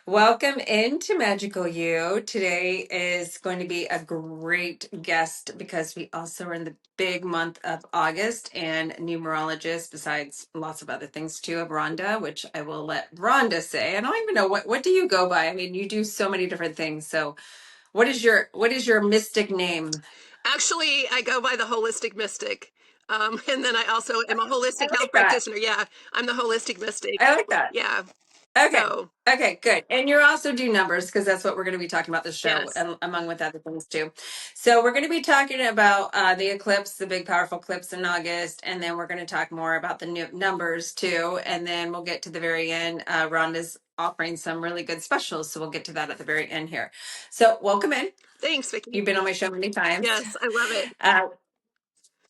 Welcome into Magical You. Today is going to be a great guest because we also are in the big month of August, and Numerologist, besides lots of other things too, of Rhonda, which I will let Rhonda say. I don't even know what do you go by? I mean, you do so many different things. So what is your mystic name? Actually, I go by the holistic mystic. And then I also am a I holistic health like that. practitioner. Yeah, I'm the holistic mystic. I like that. Yeah. Okay. So, Okay, good. And you also do numbers because that's what we're going to be talking about this show, yes. among with other things too. So we're going to be talking about the eclipse, the big powerful eclipse in August, and then we're going to talk more about the new numbers too. And then we'll get to the very end. Rhonda's offering some really good specials, so we'll get to that at the very end here. So welcome in. Thanks, Vicki. You've been on my show many times. Yes, I love it. Uh,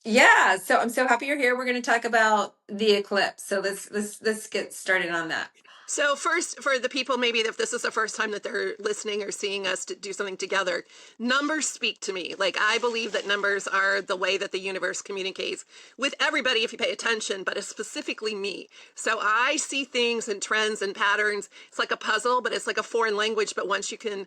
yeah, so I'm so happy you're here. We're going to talk about the eclipse. So let's get started on that. So first, for the people maybe if this is the first time that they're listening or seeing us to do something together, numbers speak to me. Like I believe that numbers are the way that the universe communicates with everybody if you pay attention, but it's specifically me. So I see things and trends and patterns. It's like a puzzle, but it's like a foreign language. But once you can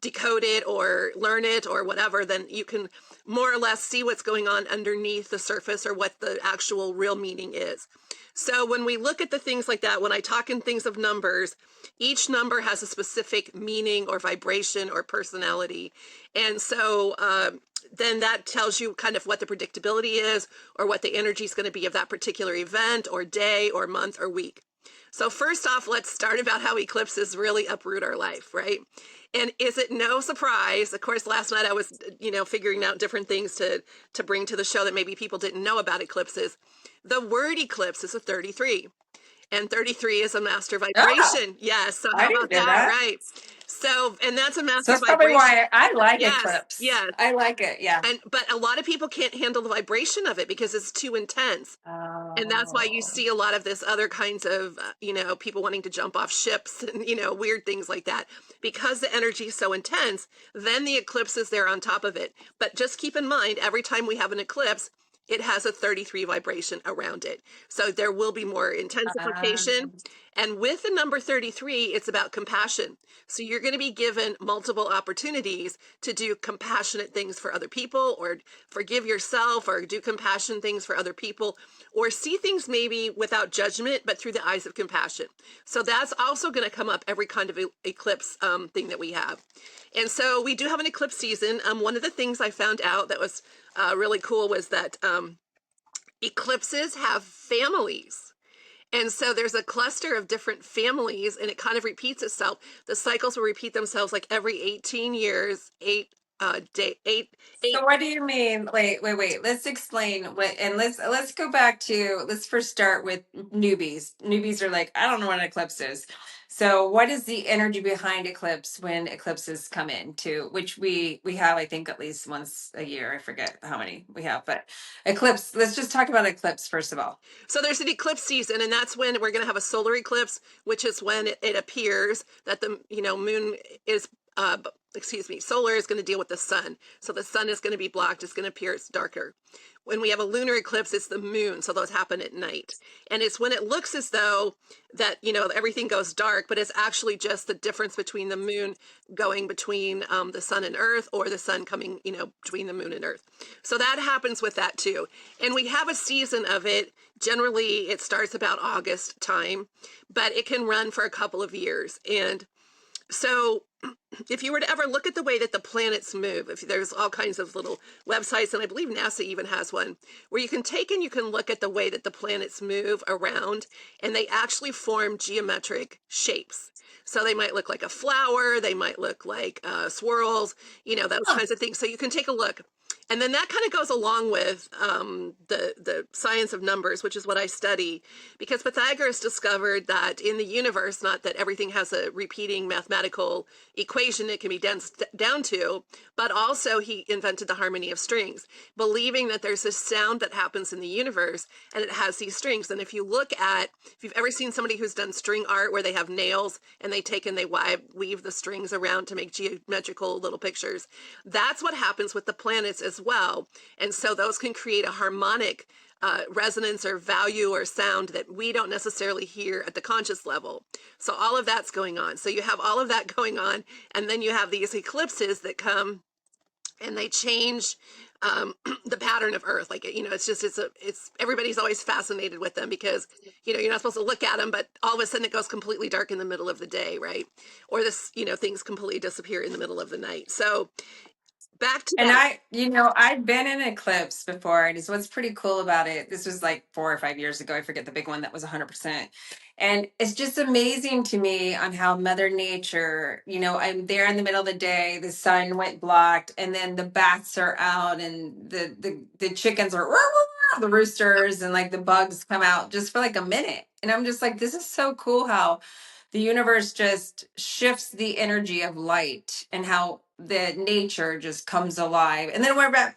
decode it or learn it or whatever, then you can more or less see what's going on underneath the surface or what the actual real meaning is. So when we look at the things like that, when I talk in things of numbers, each number has a specific meaning or vibration or personality. And so then that tells you kind of what the predictability is or what the energy is going to be of that particular event or day or month or week. So first off, let's start about how eclipses really uproot our life, right? And is it no surprise? Of course, last night I was, figuring out different things to bring to the show that maybe people didn't know about eclipses. The word eclipse is a 33, and 33 is a master Oh, vibration. Yes. So I how didn't about know that, that. right? So, and that's a So master that's probably vibration. why I like Yes, Eclipse. yes. I like it. Yeah. And but a lot of people can't handle the vibration of it because it's too intense. And that's why you Oh. see a lot of this other kinds of, people wanting to jump off ships and, weird things like that. Because the energy is so intense, then the eclipse is there on top of it. But just keep in mind, every time we have an eclipse, it has a 33 vibration around it. So there will be more intensification. Um, And with the number 33, it's about compassion. So you're going to be given multiple opportunities to do compassionate things for other people or forgive yourself or do compassion things for other people or see things maybe without judgment, but through the eyes of compassion. So that's also going to come up every kind of eclipse thing that we have. And so we do have an eclipse season. One of the things I found out that was really cool was that eclipses have families. And so there's a cluster of different families and it kind of repeats itself. The cycles will repeat themselves like every 18 years, eight. so what do you mean? Wait. Let's explain what, and let's go back to, let's first start with newbies. Newbies are like, I don't know what an eclipse is. So what is the energy behind eclipse when eclipses come in to, which we have, I think, at least once a year. I forget how many we have, but eclipse, let's just talk about eclipse first of all. So there's an eclipse season, and that's when we're going to have a solar eclipse, which is when it appears that the moon is solar is going to deal with the sun. So the sun is going to be blocked. It's going to appear it's darker. When we have a lunar eclipse, it's the moon. So those happen at night. And it's when it looks as though that, everything goes dark, but it's actually just the difference between the moon going between the sun and earth or the sun coming, between the moon and earth. So that happens with that too. And we have a season of it. Generally, it starts about August time, but it can run for a couple of years. And so if you were to ever look at the way that the planets move, if there's all kinds of little websites, and I believe NASA even has one, where you can take and you can look at the way that the planets move around, and they actually form geometric shapes. So they might look like a flower, they might look like swirls, those kinds of things. So you can take a look. And then that kind of goes along with the science of numbers, which is what I study, because Pythagoras discovered that in the universe, not that everything has a repeating mathematical equation it can be down to, but also he invented the harmony of strings, believing that there's this sound that happens in the universe and it has these strings. And if you've ever seen somebody who's done string art where they have nails and they take and they weave the strings around to make geometrical little pictures, that's what happens with the planets as well. And so those can create a harmonic resonance or value or sound that we don't necessarily hear at the conscious level. So all of that's going on. So you have all of that going on, and then you have these eclipses that come and they change the pattern of Earth. Like, it's everybody's always fascinated with them because, you're not supposed to look at them, but all of a sudden it goes completely dark in the middle of the day, right? Or things completely disappear in the middle of the night. So back to And that. I've been in eclipse before, and it's what's pretty cool about it. This was like 4 or 5 years ago. I forget the big one that was 100%. And it's just amazing to me on how Mother Nature, I'm there in the middle of the day, the sun went blocked, and then the bats are out, and the chickens are the roosters, and like the bugs come out just for like a minute. And I'm just like, this is so cool how the universe just shifts the energy of light and how the nature just comes alive, and then we're back,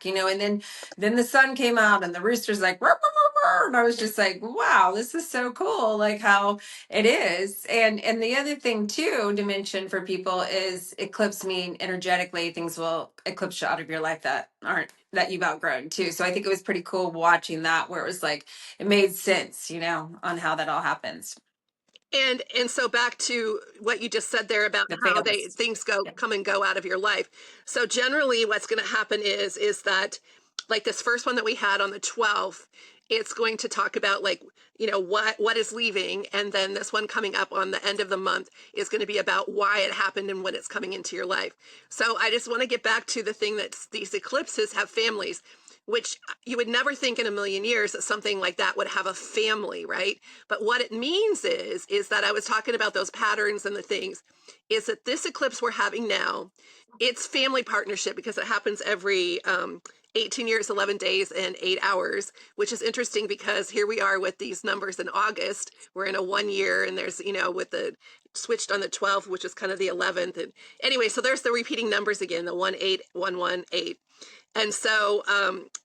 and then the sun came out and the rooster's like "Rrr, rrr, rrr, rrr," and I was just like, wow, this is so cool, like how it is. And the other thing too to mention for people is eclipse mean energetically things will eclipse you out of your life that you've outgrown too. So I think it was pretty cool watching that, where it was like it made sense, on how that all happens. And so back to what you just said there about The how families. things Yeah. come and go out of your life. So generally what's going to happen is that, like this first one that we had on the 12th, it's going to talk about, like, what is leaving, and then this one coming up on the end of the month is going to be about why it happened and when it's coming into your life. So I just want to get back to the thing that these eclipses have families, which you would never think in a million years that something like that would have a family, right? But what it means is that I was talking about those patterns and the things, is that this eclipse we're having now, it's family partnership because it happens every 18 years, 11 days, and 8 hours, which is interesting because here we are with these numbers in August. We're in a 1 year, and there's, with the switched on the 12th, which is kind of the 11th. And anyway, so there's the repeating numbers again, the 18118. And so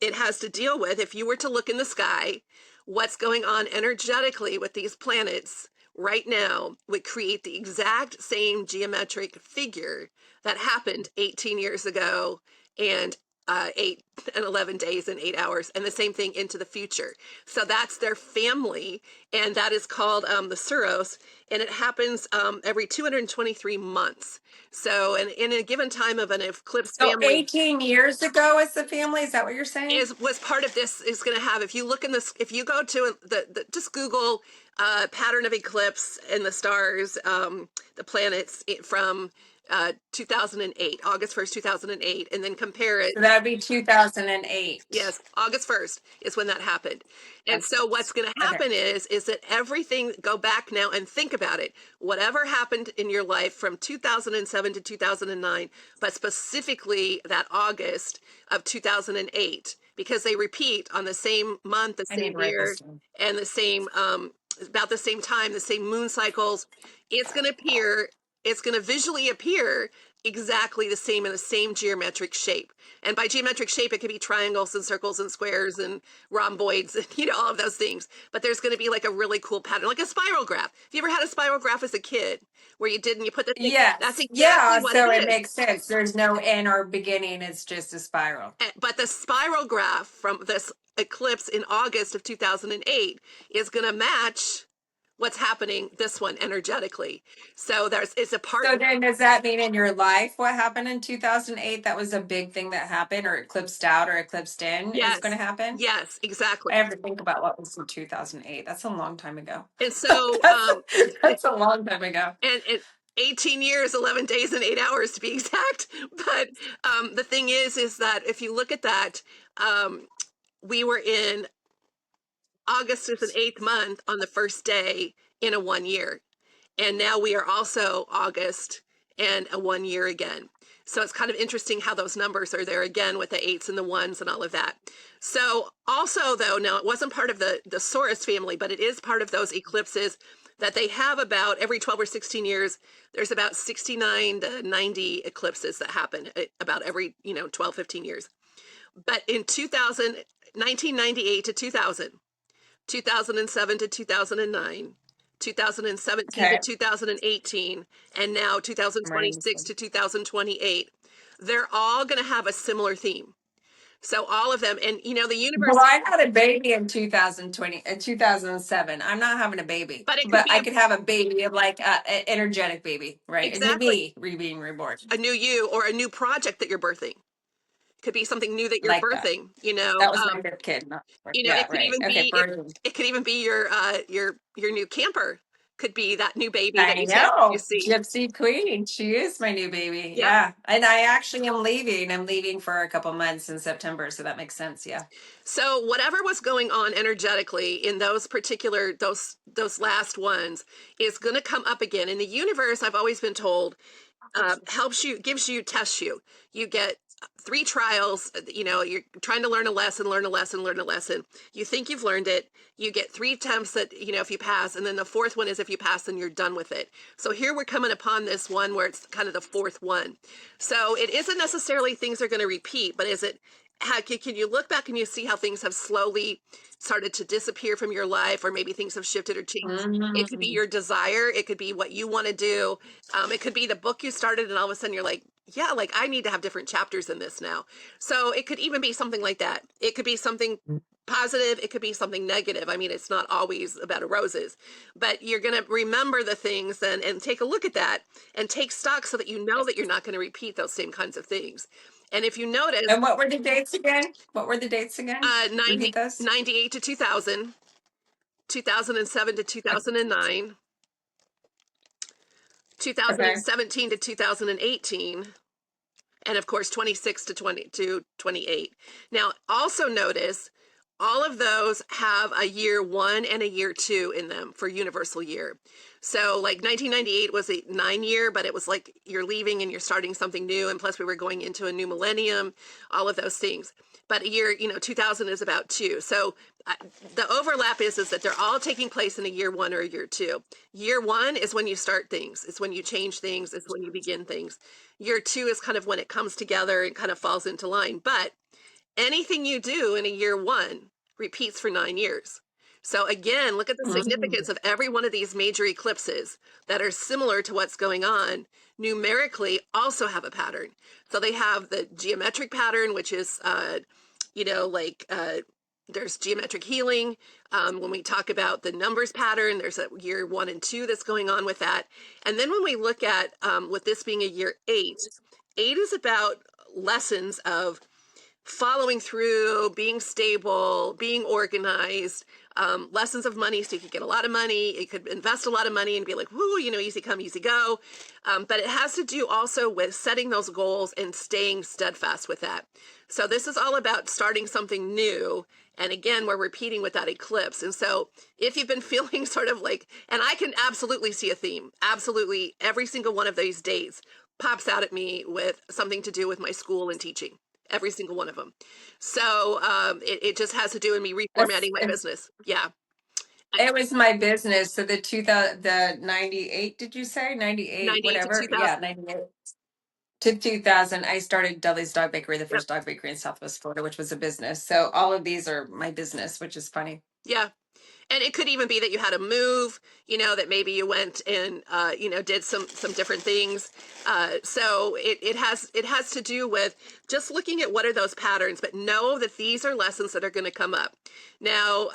it has to deal with, if you were to look in the sky, what's going on energetically with these planets right now would create the exact same geometric figure that happened 18 years ago and 8 and 11 days and 8 hours, and the same thing into the future. So that's their family, and that is called the Suros, and it happens every 223 months. So, and in a given time of an eclipse So family 18 years ago is the family, is that what you're saying? was part of this, is going to have, if you look in this, if you go to just Google pattern of eclipse and the stars, the planets from 2008, August 1st, 2008, and then compare it. So that would be 2008. Yes, August 1st is when that happened. And That's so what's going to okay. happen is that everything, go back now and think about it. Whatever happened in your life from 2007 to 2009, but specifically that August of 2008, because they repeat on the same month, the I need same to write this year, down. and the same, about the same time, the same moon cycles. It's going to appear, it's going to visually appear exactly the same in the same geometric shape. And by geometric shape, it could be triangles and circles and squares and rhomboids and, all of those things. But there's going to be like a really cool pattern, like a spiral graph. Have you ever had a spiral graph as a kid where you did and you put the thing? That's Yes. exactly Yeah. what it So it is. makes sense. There's no end or beginning. It's just a spiral. But the spiral graph from this eclipse in August of 2008 is going to match what's happening this one energetically. So it's a part. So then does that mean in your life what happened in 2008? That was a big thing that happened, or eclipsed out or eclipsed in is going Yes, to happen? yes, exactly. I have to think about what was in 2008. That's a long time ago. And so that's, that's a long time ago. and 18 years, 11 days, and 8 hours to be exact. But the thing is that if you look at that, we were in August is an eighth month on the first day in a 1 year. And now we are also August and a 1 year again. So it's kind of interesting how those numbers are there again with the eights and the ones and all of that. So also, though, now it wasn't part of the Saurus family, but it is part of those eclipses that they have about every 12 or 16 years. There's about 69 to 90 eclipses that happen about every 12, 15 years. But in 1998 to 2000, 2007 to 2009, 2017 to Okay. 2018, and now I'm writing this 2026 down. to 2028, they're all going to have a similar theme. So all of them, and the Well, universe, I had a baby in 2020, in 2007. I'm not having a baby, but it could but be I could have a baby of like an energetic baby, right? A new exactly me being reborn, a new you or a new project that you're birthing. Could be something new that you're like that. birthing. That was my fifth kid. Yeah, It could right. even Okay, be birthing. it could even be your new camper. Could be that new baby that I you know, see. Gypsy Queen. She is my new baby. Yep. Yeah, and I actually am leaving. I'm leaving for a couple months in September, so that makes sense. Yeah. So whatever was going on energetically in those particular those last ones is going to come up again in the universe. I've always been told helps you, gives you, tests you. You get three trials. You're trying to learn a lesson, learn a lesson, learn a lesson. You think you've learned it. You get three attempts that, if you pass, and then the fourth one is if you pass, then you're done with it. So here we're coming upon this one where it's kind of the fourth one. So it isn't necessarily things are going to repeat, but is it, can you look back and you see how things have slowly started to disappear from your life, or maybe things have shifted or changed? It could be Mm. your desire. It could be what you want to do. It could be the book you started, and all of a sudden you're like, yeah, like I need to have different chapters in this now. So it could even be something like that. It could be something positive. It could be something negative. I mean, it's not always a bed of roses, but you're going to remember the things and take a look at that and take stock so that you know that you're not going to repeat those same kinds of things. And if you notice, And what were the dates again? What were the dates again? 90, Repeat those. 98 to 2000, 2007 to 2009, Okay. 2017 to 2018, and of course 26 to 20 to 28. Now also notice all of those have a year one and a year two in them for universal year. So like 1998 was a 9 year, but it was like you're leaving and you're starting something new, and plus we were going into a new millennium, all of those things. But a year, 2000 is about two. So the overlap is that they're all taking place in a year one or a year two. Year one is when you start things. It's when you change things. It's when you begin things. Year two is kind of when it comes together and kind of falls into line. But anything you do in a year one repeats for 9 years. So again, look at the Mm. significance of every one of these major eclipses that are similar to what's going on numerically also have a pattern. So they have the geometric pattern, which is, like there's geometric healing. When we talk about the numbers pattern, there's a year one and two that's going on with that. And then when we look at, with this being a year eight, eight is about lessons of following through, being stable, being organized, lessons of money. So you could get a lot of money, you could invest a lot of money and be like, whoo, easy come, easy go. But it has to do also with setting those goals and staying steadfast with that. So this is all about starting something new. And again, we're repeating with that eclipse. And so if you've been feeling sort of like, and I can absolutely see a theme, absolutely every single one of these dates pops out at me with something to do with my school and teaching, every single one of them. So it just has to do with me reformatting my It's business. Yeah. It was my business. So the 2000, the 98, did you say? 98, 98 to whatever. Yeah, 2000. 98 to 2000. I started Dudley's Dog Bakery, the Yep. first dog bakery in Southwest Florida, which was a business. So all of these are my business, which is funny. Yeah. And it could even be that you had a move, that maybe you went and, did some different things. So it has to do with just looking at what are those patterns, but know that these are lessons that are going to come up. Now,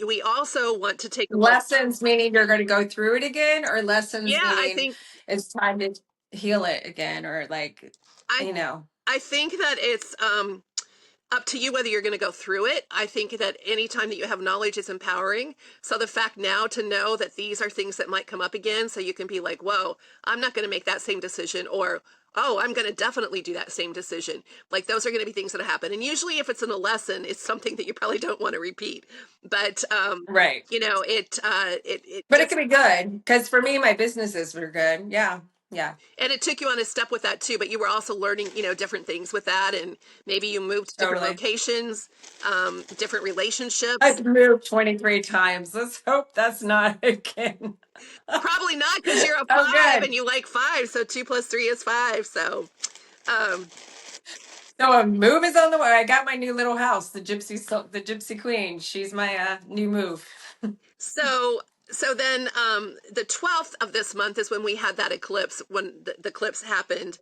we also want to take a look. Lessons meaning you're going to go through it again, or lessons Yeah, meaning it's time to heal it again, or like, I, you know. I think that it's, up to you whether you're going to go through it. I think that anytime that you have knowledge is empowering. So the fact now to know that these are things that might come up again, so you can be like, whoa, I'm not going to make that same decision, or, oh, I'm going to definitely do that same decision. Like those are going to be things that happen. And usually if it's in a lesson, it's something that you probably don't want to repeat. But, Right. it But it just, can be good because for me, my businesses were good. Yeah. Yeah. and it took you on a step with that too, but you were also learning, different things with that. And maybe you moved to different Totally. locations, different relationships. I've moved 23 times. Let's hope that's not again. Probably not, because you're a Oh, five good. and you like five. So two plus three is five. So, um, So a move is on the way. I got my new little house, the Gypsy Queen. She's my new move. so So then the 12th of this month is when we had that eclipse, when the eclipse happened,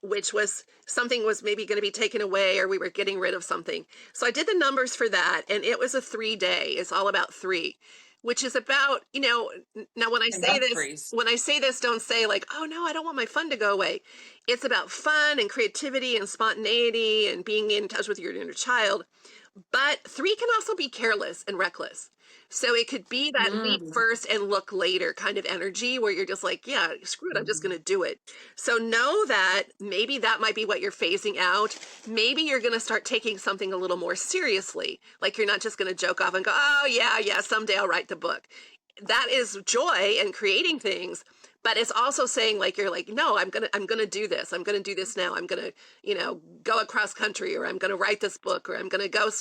which was something was maybe going to be taken away or we were getting rid of something. So I did the numbers for that, and it was a 3 day. It's all about three, which is about, now I love threes. when I say this, don't say like, oh no, I don't want my fun to go away. It's about fun and creativity and spontaneity and being in touch with your inner child. But three can also be careless and reckless. So it could be that leap Mm. first and look later kind of energy where you're just like, yeah, screw it, I'm just going to do it. So know that maybe that might be what you're phasing out. Maybe you're going to start taking something a little more seriously. Like you're not just going to joke off and go, oh, yeah, someday I'll write the book. That is joy and creating things, but it's also saying like you're like, no, I'm gonna do this. I'm gonna do this now. I'm gonna, go across country, or I'm gonna write this book, or I'm gonna go,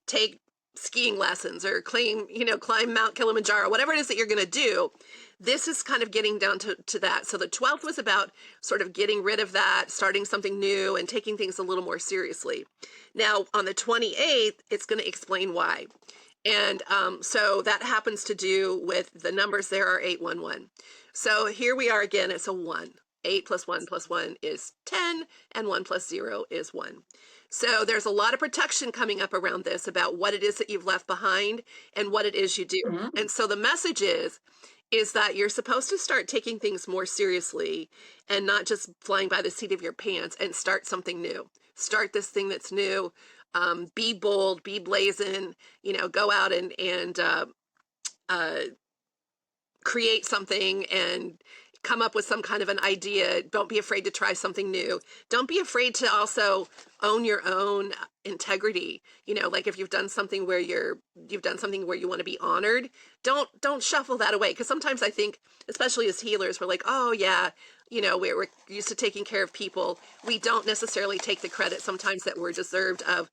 take skiing lessons, or climb Mount Kilimanjaro, whatever it is that you're gonna do. This is kind of getting down to that. So the 12th was about sort of getting rid of that, starting something new, and taking things a little more seriously. Now on the 28th, it's going to explain why. And so that happens to do with the numbers there are 811. So here we are again, it's a 1. 8 plus 1 plus 1 is 10, and 1 plus 0 is 1. So there's a lot of protection coming up around this about what it is that you've left behind and what it is you do. Mm. And so the message is that you're supposed to start taking things more seriously and not just flying by the seat of your pants, and start something new. Start this thing that's new. Be bold, be blazing, go out and uh, create something and come up with some kind of an idea. Don't be afraid to try something new. Don't be afraid to also own your own integrity. Like if you've done something where you've done something where you want to be honored, don't shuffle that away. Because sometimes I think, especially as healers, we're like, oh yeah, we're used to taking care of people. We don't necessarily take the credit sometimes that we're deserved of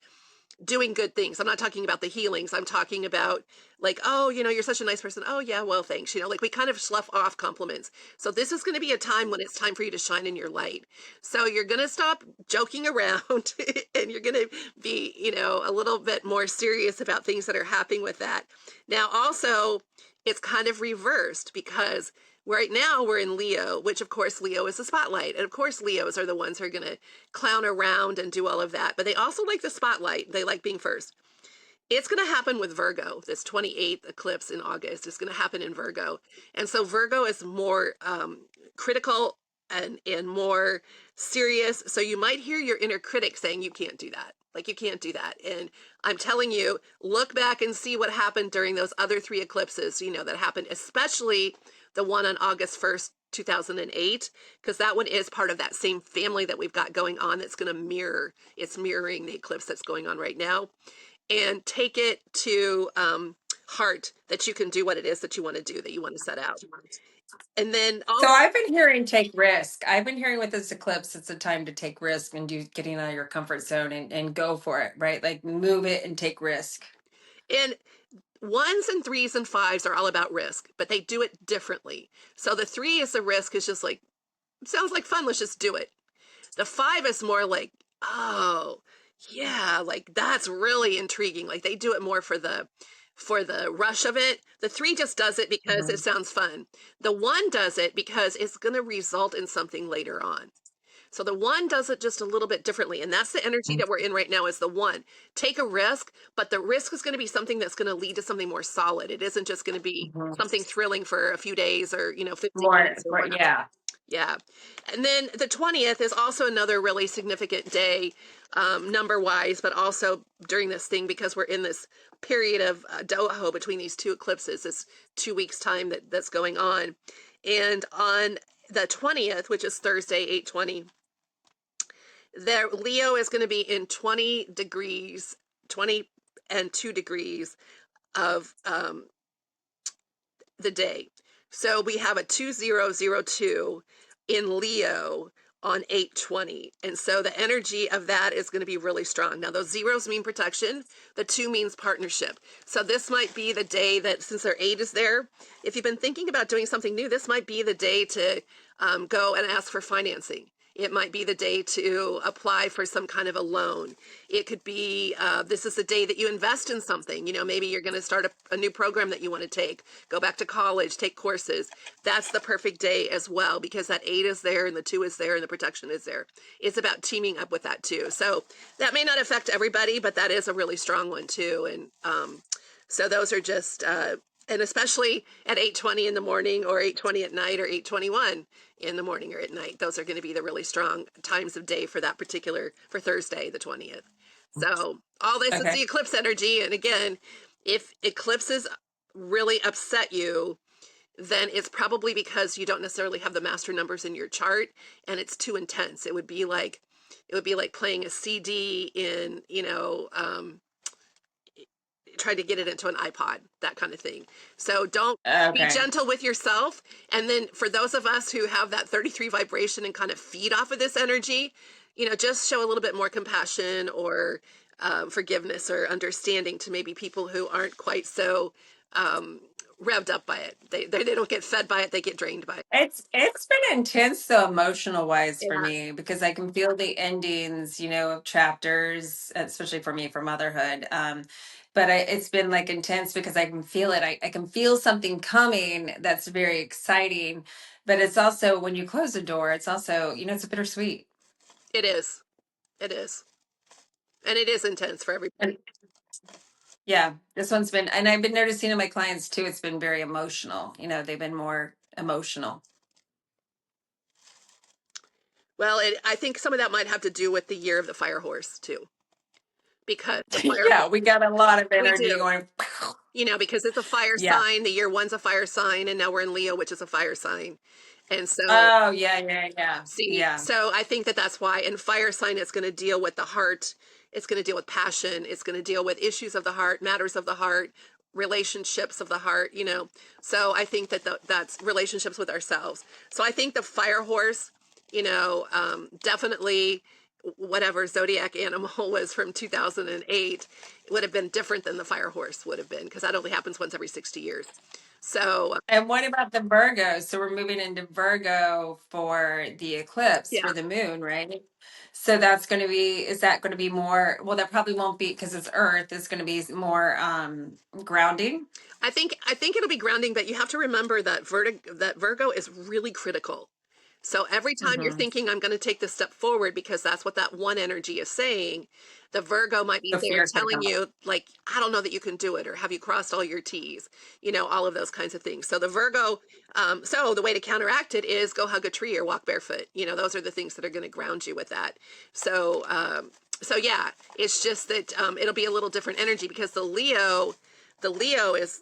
doing good things. I'm not talking about the healings. I'm talking about like, oh, you're such a nice person. Oh yeah, well, thanks. Like we kind of slough off compliments. So this is going to be a time when it's time for you to shine in your light. So you're going to stop joking around and you're going to be, a little bit more serious about things that are happening with that. Now, also, it's kind of reversed because right now we're in Leo, which of course Leo is the spotlight. And of course Leos are the ones who are going to clown around and do all of that. But they also like the spotlight. They like being first. It's going to happen with Virgo. This 28th eclipse in August is going to happen in Virgo. And so Virgo is more critical and more serious. So you might hear your inner critic saying, you can't do that. Like, you can't do that. And I'm telling you, look back and see what happened during those other 3 eclipses, that happened, especially the one on August 1st, 2008, because that one is part of that same family that we've got going on that's going to it's mirroring the eclipse that's going on right now. And take it to heart that you can do what it is that you want to do, that you want to set out. And then So also, I've been hearing take risk. I've been hearing with this eclipse, it's a time to take risk and do getting out of your comfort zone and go for it, right? Like move it and take risk. and ones and threes and fives are all about risk, but they do it differently. So the 3 is the risk, is just like, sounds like fun, let's just do it. The 5 is more like, oh, yeah, like that's really intriguing. Like they do it more for the rush of it. The 3 just does it because it Mhm. sounds fun. The 1 does it because it's going to result in something later on. So the 1 does it just a little bit differently. And that's the energy that we're in right now, is the 1. Take a risk, but the risk is going to be something that's going to lead to something more solid. It isn't just going to be Mhm. something thrilling for a few days or, 15 More, minutes or more, whatever. yeah. Yeah. And then the 20th is also another really significant day, number wise, but also during this thing, because we're in this period of doho between these 2 eclipses, this 2 weeks time that's going on. And on the 20th, which is Thursday, 8/20, there Leo is going to be in 20 degrees, 20 and 2 degrees of the day. So we have a 2002 in Leo on 8/20. And so the energy of that is going to be really strong. Now those zeros mean protection. The 2 means partnership. So this might be the day that, since their 8 is there, if you've been thinking about doing something new, this might be the day to go and ask for financing. It might be the day to apply for some kind of a loan. It could be this is the day that you invest in something. Maybe you're going to start a new program that you want to take, go back to college, take courses. That's the perfect day as well, because that 8 is there and the 2 is there and the protection is there. It's about teaming up with that too. So that may not affect everybody, but that is a really strong one too. And so those are just, and especially at 8:20 in the morning or 8:20 at night or 8:21 in the morning or at night, those are going to be the really strong times of day for that particular, for Thursday, the 20th. So all this is Okay. the eclipse energy. And again, if eclipses really upset you, then it's probably because you don't necessarily have the master numbers in your chart and it's too intense. It would be like playing a CD in, try to get it into an iPod, that kind of thing. So don't be Okay. gentle with yourself. And then for those of us who have that 33 vibration and kind of feed off of this energy, just show a little bit more compassion or forgiveness or understanding to maybe people who aren't quite so revved up by it. They don't get fed by it, they get drained by it. It's been intense though, emotional wise for Yeah, me, because I can feel the endings, of chapters, especially for me for motherhood. But it's been like intense because I can feel it. I can feel something coming that's very exciting. But it's also when you close a door, it's also, it's a bittersweet. it is. It is. And it is intense for And everybody. yeah, this one's been, and I've been noticing in my clients too, it's been very emotional. They've been more emotional. Well, I think some of that might have to do with the year of the fire horse too, because the fire Yeah, we got a lot of we energy do. going. Because it's a fire Yeah. sign. The year one's a fire sign, and now we're in Leo, which is a fire sign. And so, Oh, yeah, yeah, yeah. see, Yeah. so I think that that's why. And fire sign is going to deal with the heart. It's going to deal with passion. It's going to deal with issues of the heart, matters of the heart, relationships of the heart. So I think that that's relationships with ourselves. So I think the fire horse, definitely whatever zodiac animal was from 2008 would have been different than the fire horse would have been, because that only happens once every 60 years. So And what about the Virgo? So we're moving into Virgo for the eclipse yeah, for the moon, right? So that's going to be, is that going to be more, well, that probably won't be because it's Earth. It's going to be more grounding. I think it'll be grounding, but you have to remember that Virgo is really critical. So every time you're Hmm. thinking, I'm going to take this step forward, because that's what that one energy is saying, the Virgo might be The there fear could telling come. you, like, I don't know that you can do it, or have you crossed all your T's, all of those kinds of things. So the Virgo, so the way to counteract it is go hug a tree or walk barefoot. Those are the things that are going to ground you with that. So yeah, it's just that it'll be a little different energy, because the Leo is,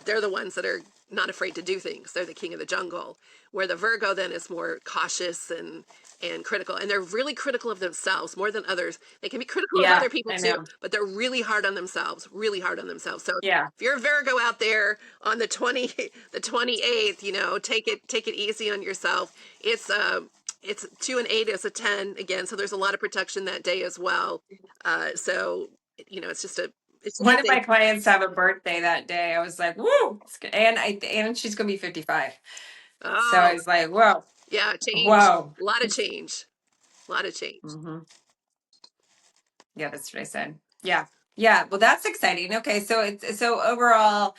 they're the ones that are not afraid to do things. They're the king of the jungle. Where the Virgo then is more cautious and critical, and they're really critical of themselves more than others. They can be critical of Yeah, other people I too, know. but they're really hard on themselves, really hard on themselves. So Yeah. if you're a Virgo out there on the 28th, take it easy on yourself. It's 2 and 8 is a 10 again, so there's a lot of protection that day as well. So it's just a One of day. my clients have a birthday that day. I was like, woo. And she's going to be 55. So I Oh, was like, whoa, yeah, change. whoa. A lot of change. A lot of change. Hmm. Yeah, that's what I said. Yeah. Yeah. Well, that's exciting. Okay. So overall,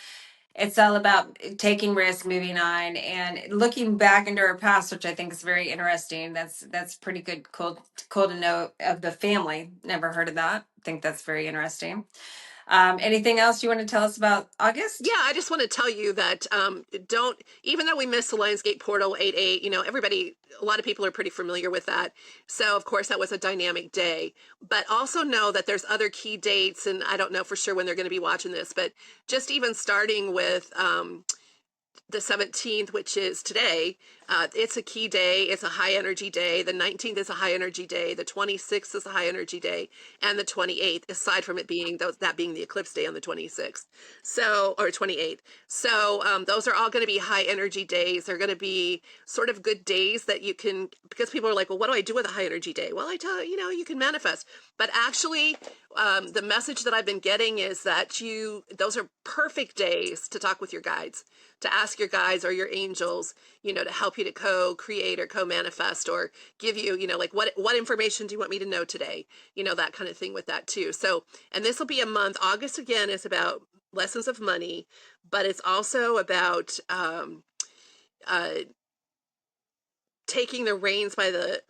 it's all about taking risk, moving on, and looking back into our past, which I think is very interesting. That's pretty good, cool to know of the family. Never heard of that. I think that's very interesting. Anything else you want to tell us about Yeah, August? I just want to tell you that don't, even though we missed the Lionsgate Portal 8-8, everybody, a lot of people are pretty familiar with that. So, of course, that was a dynamic day. But also know that there's other key dates, and I don't know for sure when they're going to be watching this, but just even starting with the 17th, which is today, it's a key day. It's a high energy day. The 19th is a high energy day. The 26th is a high energy day. And the 28th, aside from it being that being the eclipse day on the 26th. So, or 28th. So, those are all going to be high energy days. They're going to be sort of good days that you can, because people are like, well, what do I do with a high energy day? Well, I tell you, you can manifest. But actually, the message that I've been getting is that those are perfect days to talk with your guides, to ask your guides or your angels, to help you to co-create or co-manifest, or give you, like what information do you want me to know today? That kind of thing with that too. So, and this will be a month. August again is about lessons of money, but it's also about uh, taking the reins by the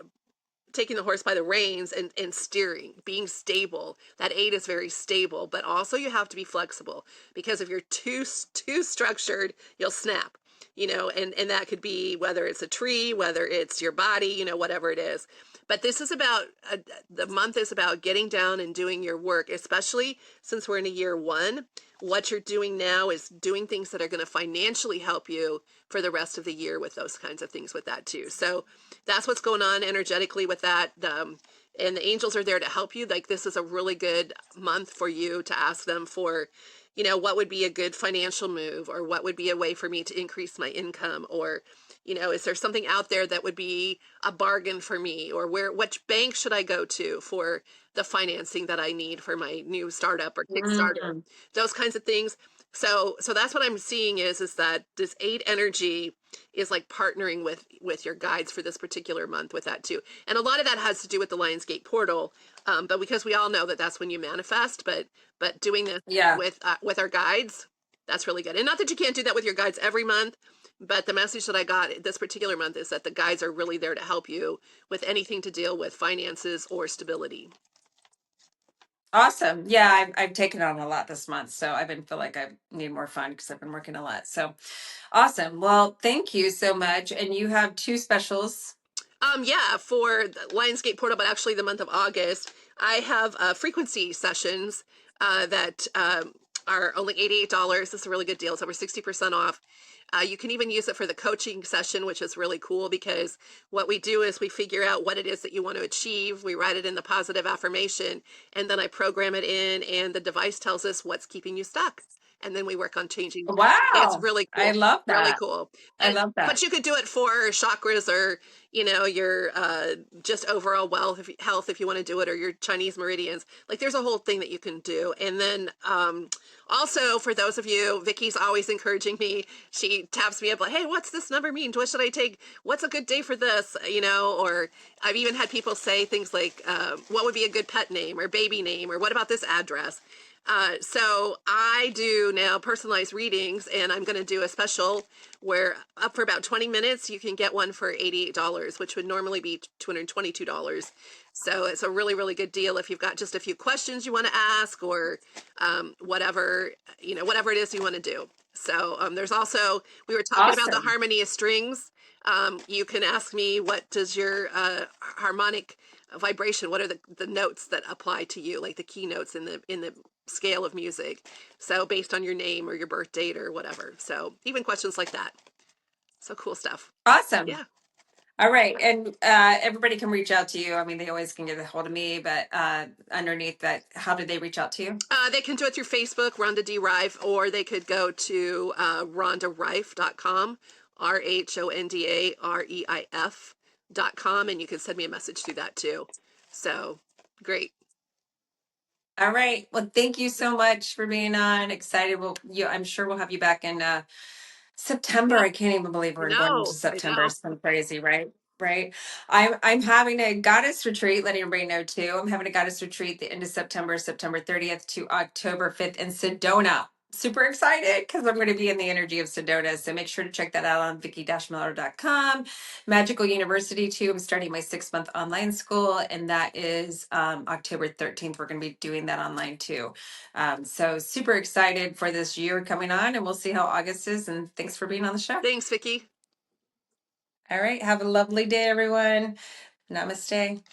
taking the horse by the reins and steering, being stable. That 8 is very stable, but also you have to be flexible, because if you're too structured, you'll snap. And that could be whether it's a tree, whether it's your body, whatever it is. But this is about the month is about getting down and doing your work, especially since we're in a year one. What you're doing now is doing things that are going to financially help you for the rest of the year with those kinds of things with that too. So that's what's going on energetically with that. And the angels are there to help you. Like, this is a really good month for you to ask them for, what would be a good financial move, or what would be a way for me to increase my income, or, is there something out there that would be a bargain for me, or which bank should I go to for the financing that I need for my new startup or Kickstarter, Mm. those kinds of things. So that's what I'm seeing is that this 8 energy is like partnering with your guides for this particular month with that too. And a lot of that has to do with the Lionsgate portal, but because we all know that that's when you manifest, but doing this Yeah. with our guides, that's really good. And not that you can't do that with your guides every month, but the message that I got this particular month is that the guides are really there to help you with anything to deal with finances or stability. Awesome. Yeah, I've taken on a lot this month, so I've been feel like I need more fun because I've been working a lot. So awesome. Well, thank you so much. And you have two specials. Yeah, for the Lionsgate portal, but actually the month of August, I have frequency sessions that are only $88. This is a really good deal. It's over 60% off. You can even use it for the coaching session, which is really cool, because what we do is we figure out what it is that you want to achieve. We write it in the positive affirmation, and then I program it in, and the device tells us what's keeping you stuck. And then we work on changing. It's Wow. really I cool. love Really that. cool. I And love that. but you could do it for chakras, or your just overall health if you want to do it, or your Chinese meridians. Like, there's a whole thing that you can do. And then also, for those of you, Vicky's always encouraging me. She taps me up like, hey, what's this number mean? What should I take? What's a good day for this? Or I've even had people say things like, what would be a good pet name or baby name, or what about this address? So I do now personalized readings, and I'm going to do a special where up for about 20 minutes, you can get one for $88, which would normally be $222. So it's a really, really good deal if you've got just a few questions you want to ask, or whatever it is you want to do. So there's also, we were talking about the Awesome. harmony of strings. You can ask me, what does your harmonic vibration, what are the notes that apply to you, like the key notes in the scale of music, so based on your name or your birth date or whatever. So even questions like that. So cool stuff. Awesome. Yeah. All right. And everybody can reach out to you. I mean, they always can get a hold of me, but underneath that, how did they reach out to you? They can do it through Facebook, Rhonda D. Reif, or they could go to RhondaReif.com, RhondaReif.com, and you can send me a message through that too. So great. All right. Well, thank you so much for being on. Excited. I'm sure we'll have you back in September. Yeah, I can't even believe I we're going into know. I September. know. It's been crazy, right? Right. I'm having a goddess retreat, letting everybody know too. I'm having a goddess retreat the end of September, September 30th to October 5th in Sedona. Super excited because I'm going to be in the energy of Sedona. So make sure to check that out on vicky-miller.com. Magical University too. I'm starting my 6-month online school, and that is October 13th. We're going to be doing that online too. So super excited for this year coming on, and we'll see how August is. And thanks for being on the show. Thanks, Vicki. All right. Have a lovely day, everyone. Namaste.